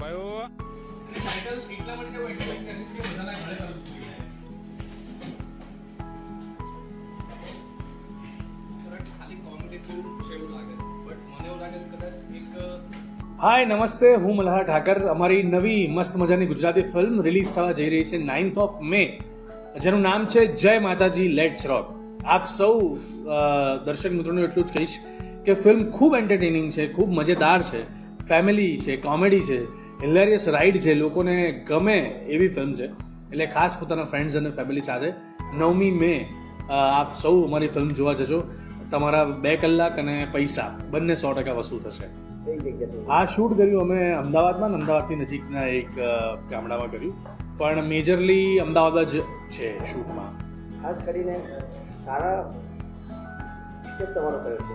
કયો ટાઇટલ એટલા માટે કેવું એક્સપેક્ટ કર્યું કે બધાના ઘરે કરવું જોઈએ ખાલી કોમેડી ફિલ્મ છે એવું લાગે બટ મને એવું લાગે કે કદાચ એક હાય નમસ્તે, હું મલ્હાર ઠાકર. અમારી નવી મસ્ત મજાની ગુજરાતી ફિલ્મ રિલીઝ થવા જઈ રહી છે 9th મે, જેનું નામ છે જય માતાજી લેટ્સ રોક. આપ સૌ દર્શક મિત્રોને એટલું જ કહીશ કે ફિલ્મ ખૂબ એન્ટરટેનિંગ છે, ખૂબ મજેદાર છે, ફેમિલી છે, કોમેડી છે, હિલેરિયસ રાઇડ છે, લોકોને ગમે એવી ફિલ્મ છે. એટલે ખાસ પોતાના ફ્રેન્ડ્સ અને ફેમિલી સાથે 9મી મે આપ સૌ અમારી ફિલ્મ જોવા જજો. તમારા 2 કલાક અને પૈસા બંને 100% વસૂલ થશે. આ શૂટ કર્યું અમે અમદાવાદમાં, અમદાવાદથી નજીકના એક ગામડામાં કર્યું, પણ મેજરલી અમદાવાદ જ છે શૂટમાં. ખાસ કરીને સારા તમારો કયો છે?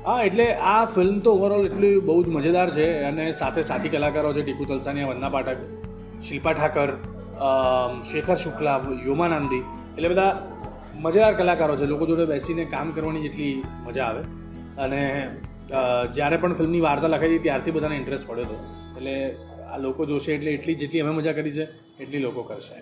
હા, એટલે આ ફિલ્મ તો ઓવરઓલ એટલી બહુ જ મજેદાર છે અને સાથે સાથી કલાકારો છે ટીકુ તલસાનિયા, વંદના પાઠક, શિલ્પા ઠાકર, શેખર શુક્લા, યોમાનંદી, એટલે બધા મજેદાર કલાકારો છે. લોકો જોડે બેસીને કામ કરવાની જેટલી મજા આવે. અને જ્યારે પણ ફિલ્મની વાર્તા લખાઈ હતી ત્યારથી બધાને ઇન્ટરેસ્ટ પડ્યો હતો. એટલે આ લોકો જોશે એટલે એટલી જેટલી અમે મજા કરી છે એટલી લોકો કરશે.